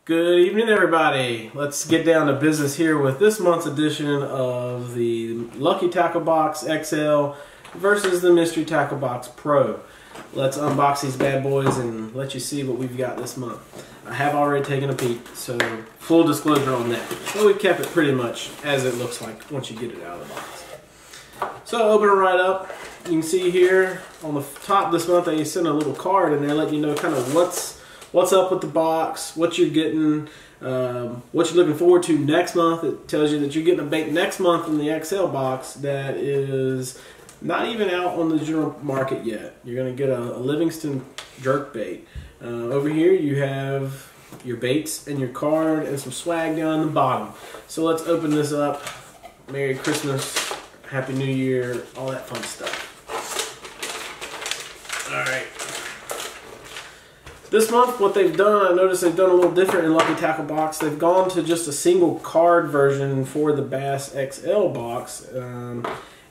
Good evening, everybody. Let's get down to business here with this month's edition of the Lucky Tackle Box XL versus the Mystery Tackle Box Pro. Let's unbox these bad boys and let you see what we've got this month. I have already taken a peek, so full disclosure on that. But we've kept it pretty much as it looks like once you get it out of the box. So open it right up. You can see here on the top this month they send a little card in there letting you know kind of what's up with the box, what you're getting, what you're looking forward to next month. It tells you that you're getting a bait next month in the XL box that is not even out on the general market yet. You're going to get a Livingston jerk bait. Over here you have your baits and your card and some swag down the bottom. So let's open this up. Merry Christmas, Happy New Year, all that fun stuff. Alright. This month, what they've done, I noticed they've done a little different in Lucky Tackle Box. They've gone to just a single card version for the Bass XL box.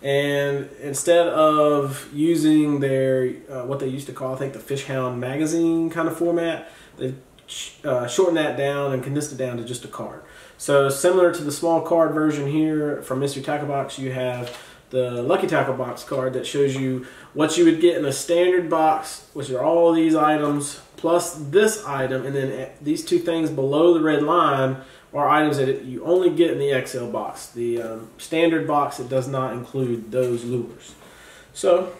And instead of using their, what they used to call, I think, the Fish Hound magazine kind of format, they've shortened that down and condensed it down to just a card. So similar to the small card version here from Mystery Tackle Box, you have the Lucky Tackle Box card that shows you what you would get in a standard box, which are all these items, plus this item, and then these two things below the red line are items that you only get in the XL box. The standard box, it does not include those lures. So,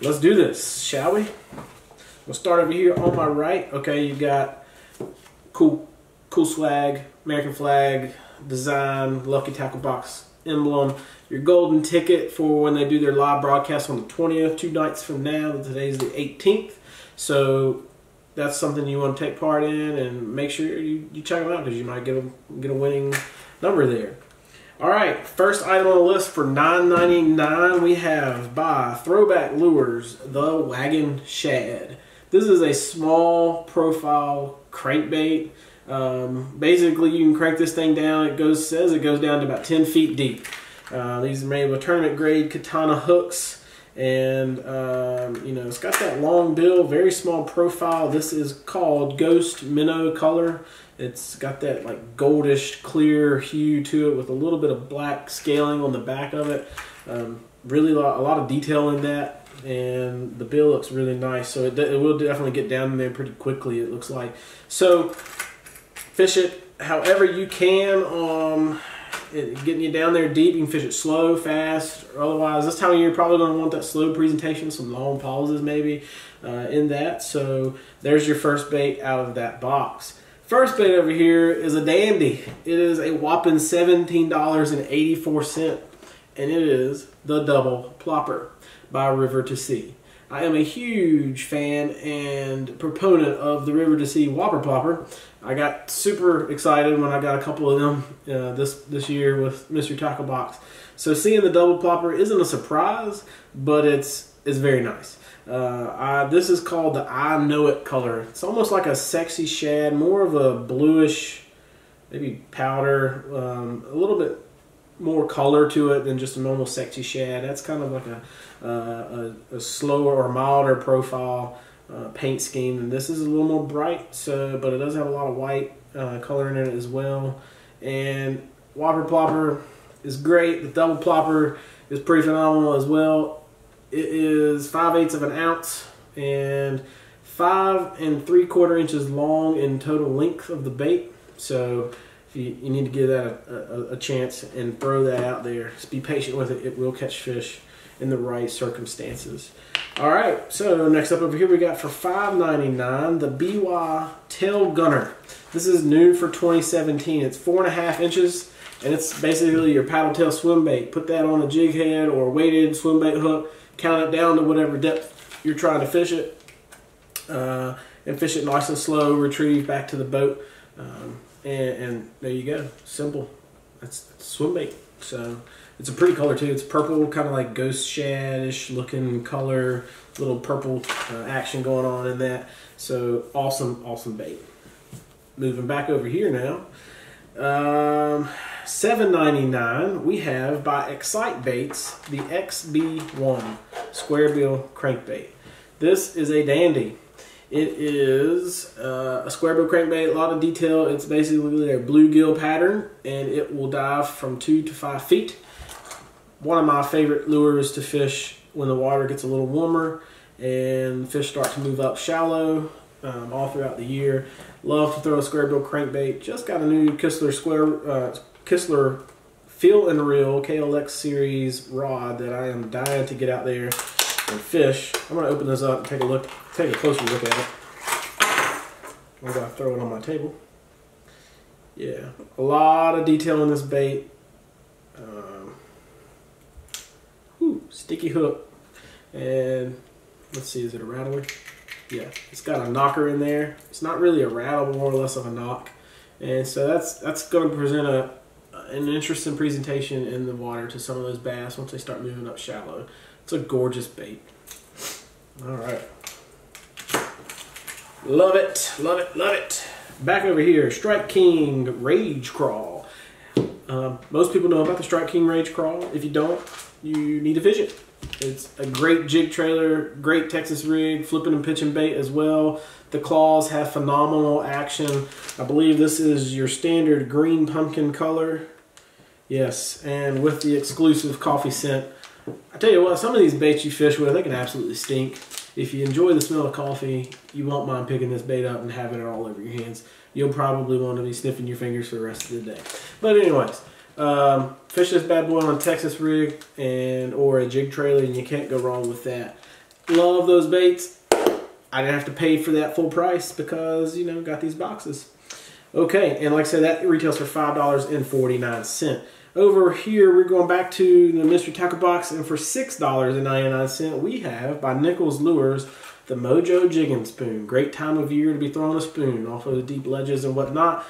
let's do this, shall we? We'll start over here on my right. Okay, you've got cool swag, American flag, design, Lucky Tackle Box emblem, your golden ticket for when they do their live broadcast on the 20th, 2 nights from now. Today's the 18th. So that's something you want to take part in, and make sure you check them out because you might get a winning number there. All right, first item on the list for $9.99 we have by Throwback Lures, the Wagon Shad. This is a small profile crankbait. Basically, you can crank this thing down. It says it goes down to about 10 feet deep. These are made with tournament grade katana hooks, and you know, it's got that long bill, very small profile. This is called Ghost Minnow color. It's got that like goldish clear hue to it with a little bit of black scaling on the back of it. Really a lot of detail in that, and the bill looks really nice. So it will definitely get down in there pretty quickly, it looks like. So fish it however you can. Getting you down there deep, you can fish it slow, fast, or otherwise. This time of year, you're probably going to want that slow presentation, some long pauses maybe in that. So there's your first bait out of that box. First bait over here is a dandy. It is a whopping $17.84, and it is the Double Plopper by River to Sea. I am a huge fan and proponent of the River to Sea Whopper Plopper. I got super excited when I got a couple of them this year with Mystery Tackle Box. So seeing the Double Plopper isn't a surprise, but it's very nice. This is called the I Know It color. It's almost like a sexy shad, more of a bluish, maybe powder, a little bit more color to it than just a normal sexy shad. That's kind of like a slower or milder profile paint scheme, and this is a little more bright, but it does have a lot of white color in it as well. And Whopper Plopper is great. The Double Plopper is pretty phenomenal as well. It is 5/8 of an ounce and 5 3/4 inches long in total length of the bait. So you need to give that a chance and throw that out there. Just be patient with it. It will catch fish in the right circumstances. All right, so next up over here we got for $5.99 the BY Tail Gunner. This is new for 2017. It's 4.5 inches, and it's basically your paddle tail swim bait. Put that on a jig head or weighted swim bait hook, count it down to whatever depth you're trying to fish it, and fish it nice and slow, retrieve back to the boat. And there you go. Simple. That's swim bait. So it's a pretty color too. It's purple, kind of like ghost shad-ish looking color. Little purple action going on in that. So awesome bait. Moving back over here now. $7.99 we have by Excite Baits the XB1 square bill crankbait. This is a dandy. It is a square bill crankbait, a lot of detail. It's basically a bluegill pattern, and it will dive from 2 to 5 feet. One of my favorite lures to fish when the water gets a little warmer and fish start to move up shallow all throughout the year. Love to throw a square bill crankbait. Just got a new Kistler Feel and Reel KLX series rod that I am dying to get out there and fish. I'm gonna open this up and take a closer look at it. I'm gonna throw it on my table. Yeah, a lot of detail in this bait. Sticky hook, and let's see, is it a rattler? Yeah, it's got a knocker in there. It's not really a rattle, but more or less of a knock, and so that's going to present an interesting presentation in the water to some of those bass once they start moving up shallow. It's a gorgeous bait. All right, love it, love it, love it. Back over here, Strike King Rage Crawl. Most people know about the Strike King Rage Crawl. If you don't, you need to fish it. It's a great jig trailer, great Texas rig, flipping and pitching bait as well. The claws have phenomenal action. I believe this is your standard green pumpkin color. Yes, and with the exclusive coffee scent. I tell you what, some of these baits you fish with, they can absolutely stink. If you enjoy the smell of coffee, you won't mind picking this bait up and having it all over your hands. You'll probably want to be sniffing your fingers for the rest of the day. But anyways, fish this bad boy on a Texas rig or a jig trailer, and you can't go wrong with that. Love those baits. I didn't have to pay for that full price because, you know, got these boxes. Okay, and like I said, that retails for $5.49. Over here, we're going back to the Mystery Tackle Box, and for $6.99, we have, by Nichols Lures, the Mojo Jigging Spoon. Great time of year to be throwing a spoon off of the deep ledges and whatnot.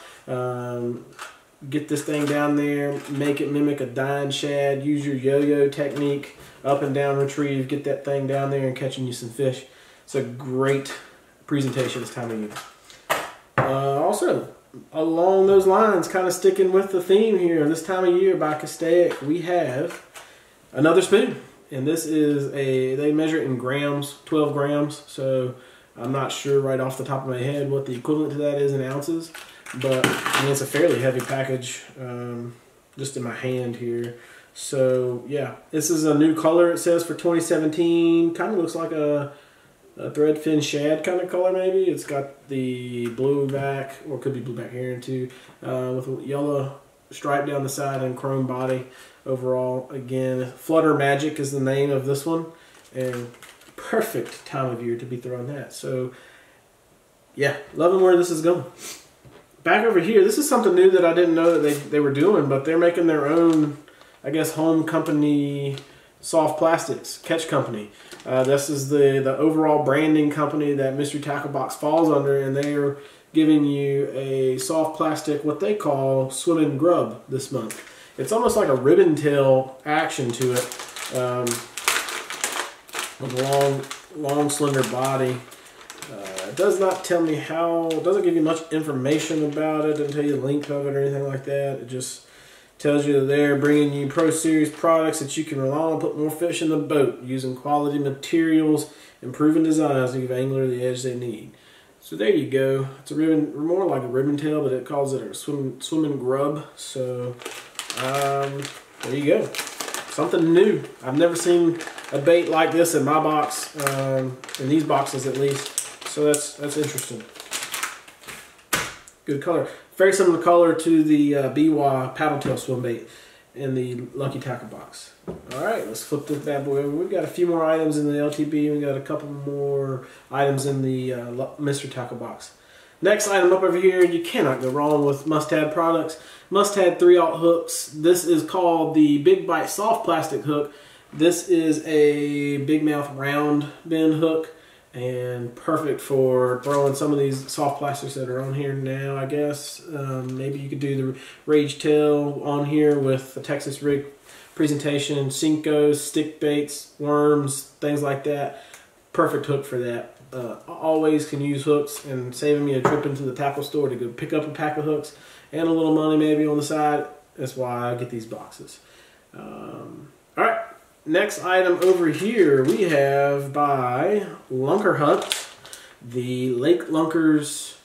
Get this thing down there, make it mimic a dying shad, use your yo-yo technique, up and down retrieve, get that thing down there and catching you some fish. It's a great presentation this time of year. Also, along those lines, kind of sticking with the theme here, this time of year by Castaic, we have another spoon. And this is they measure it in grams, 12 grams. So I'm not sure right off the top of my head what the equivalent to that is in ounces. But I mean, it's a fairly heavy package, just in my hand here. So yeah, this is a new color, it says, for 2017. Kind of looks like a threadfin shad kind of color maybe. It's got the blue back, or could be blue back here too, with a yellow stripe down the side and chrome body overall. Again, Flutter Magic is the name of this one, and perfect time of year to be throwing that. So yeah, loving where this is going. Back over here, this is something new that I didn't know that they were doing, but they're making their own, I guess, home company soft plastics, Catch Company. This is the overall branding company that Mystery Tackle Box falls under, and they are giving you a soft plastic, what they call swimming grub this month. It's almost like a ribbon tail action to it, with a long slender body. It does not tell me how, it doesn't give you much information about it, doesn't tell you the length of it or anything like that. It just tells you that they're bringing you Pro Series products that you can rely on to put more fish in the boat, using quality materials and proven designs to give angler the edge they need. So there you go. It's a ribbon, more like a ribbon tail, but it calls it a swimming grub. So there you go. Something new. I've never seen a bait like this in my box, in these boxes at least. So that's interesting. Good color. Very similar color to the Biwa paddle tail swim bait in the Lucky Tackle Box. Alright, let's flip this bad boy over. We've got a few more items in the LTB. We've got a couple more items in the Mystery Tackle Box. Next item up over here, you cannot go wrong with Must-Have products. Must-Have 3/0 hooks. This is called the Big Bite Soft Plastic Hook. This is a big mouth round bend hook, and perfect for throwing some of these soft plastics that are on here now, I guess. Maybe you could do the Rage Tail on here with the Texas rig presentation, Cincos, stick baits, worms, things like that. Perfect hook for that. Always can use hooks, and saving me a trip into the tackle store to go pick up a pack of hooks and a little money maybe on the side. That's why I get these boxes. Alright. Next item over here we have by Lunker Hunt. the Lake Lunkers,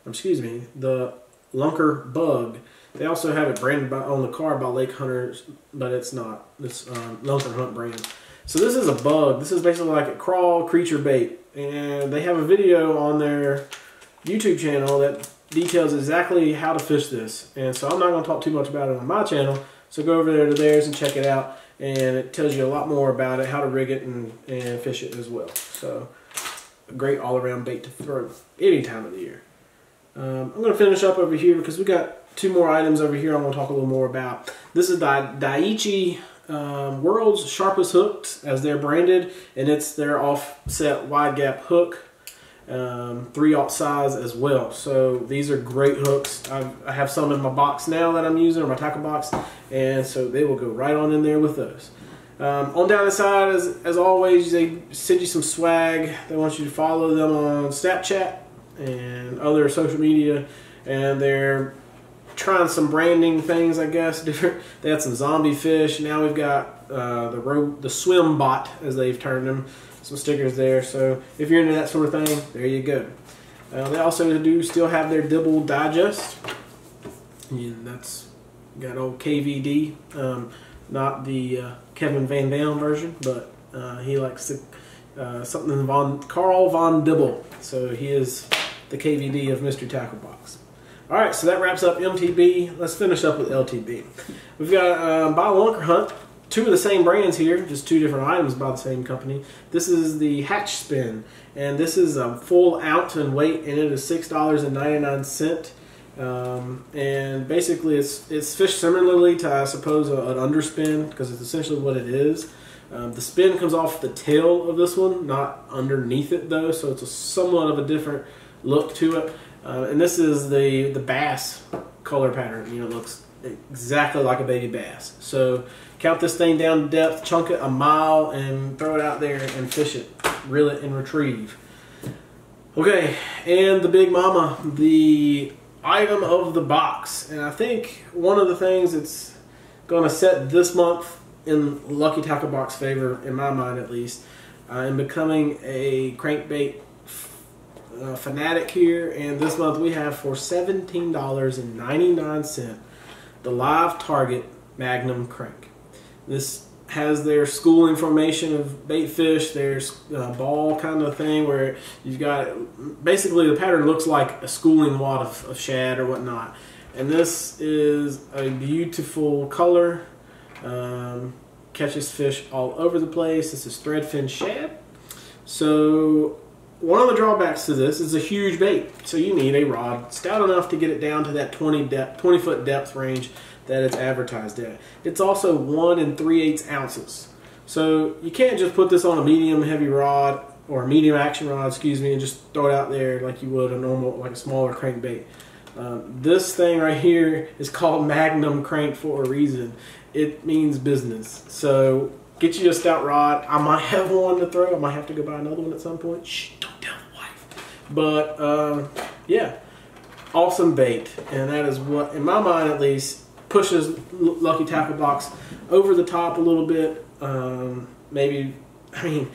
excuse me, the Lunker Bug. They also have it branded on the car by Lake Hunters, but it's not. It's Lunker Hunt brand. So this is a bug. This is basically like a crawl creature bait, and they have a video on their YouTube channel that details exactly how to fish this. And so I'm not going to talk too much about it on my channel. So go over there to theirs and check it out, and it tells you a lot more about it, how to rig it and fish it as well. So a great all-around bait to throw any time of the year. I'm going to finish up over here because we got 2 more items over here I want to talk a little more about. This is Daiichi World's Sharpest Hooks, as they're branded, and it's their offset wide gap hook, 3/0 size as well. So these are great hooks. I have some in my box now that I'm using, or my tackle box, and so they will go right on in there with those. On down the side, as always, they send you some swag. They want you to follow them on Snapchat and other social media, and they're trying some branding things, I guess. Different. They had some zombie fish. Now we've got the swim bot, as they've termed them. Some stickers there. So if you're into that sort of thing, there you go. They also do still have their Dibble Digest. And that's got old KVD, not the Kevin Van Dam version, but he likes to, something Carl Von Dibble. So he is the KVD of Mystery Tackle Box. Alright, so that wraps up MTB. Let's finish up with LTB. We've got by Lunker Hunt, 2 of the same brands here, just 2 different items by the same company. This is the Hatch Spin, and this is a full ounce in weight, and it is $6.99. And basically it's fished similarly to, I suppose, an underspin, because it's essentially what it is. The spin comes off the tail of this one, not underneath it though, so it's somewhat of a different look to it. And this is the bass color pattern. You know, it looks exactly like a baby bass. So count this thing down to depth, chunk it a mile, and throw it out there and fish it, reel it, and retrieve. Okay, and the big mama, the item of the box. And I think one of the things that's going to set this month in Lucky Tackle Box favor, in my mind at least, in becoming a crankbait fanatic here. And this month we have for $17.99 the Live Target Magnum Crank. This has their schooling formation of bait fish. There's a ball kind of thing where you've got, basically the pattern looks like a schooling wad of shad or whatnot. And this is a beautiful color. Catches fish all over the place. This is threadfin shad. So one of the drawbacks to this is a huge bait. So you need a rod stout enough to get it down to that 20-foot depth range that it's advertised at. It's also 1 3/8 ounces. So you can't just put this on a medium heavy rod, or a medium action rod, excuse me, and just throw it out there like you would a normal, like a smaller crankbait. This thing right here is called Magnum Crank for a reason. It means business. So get you a stout rod. I might have one to throw. I might have to go buy another one at some point. Shh, don't tell the wife. But yeah, awesome bait. And that is what, in my mind at least, pushes Lucky Tackle Box over the top a little bit. Maybe, I mean,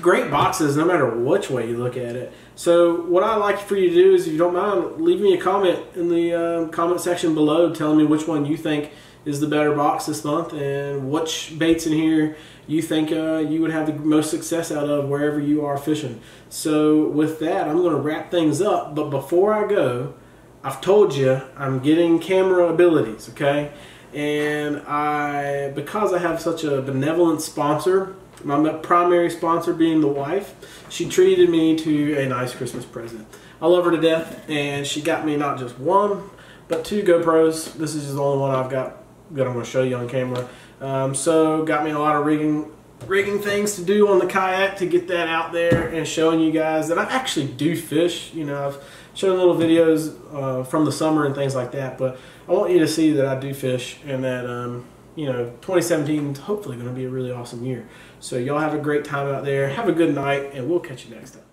great boxes no matter which way you look at it. So what I'd like for you to do is, if you don't mind, leave me a comment in the comment section below telling me which one you think is the better box this month, and which baits in here you think you would have the most success out of wherever you are fishing. So with that, I'm going to wrap things up, but before I go, I've told you I'm getting camera abilities, okay? And because I have such a benevolent sponsor, my primary sponsor being the wife, she treated me to a nice Christmas present. I love her to death, and she got me not just 1, but 2 GoPros. This is the only one I've got that I'm going to show you on camera. So got me a lot of rigging things to do on the kayak to get that out there and showing you guys that I actually do fish. You know, I've shown little videos from the summer and things like that, but I want you to see that I do fish, and that you know, 2017 is hopefully going to be a really awesome year. So y'all have a great time out there. Have a good night, and we'll catch you next time.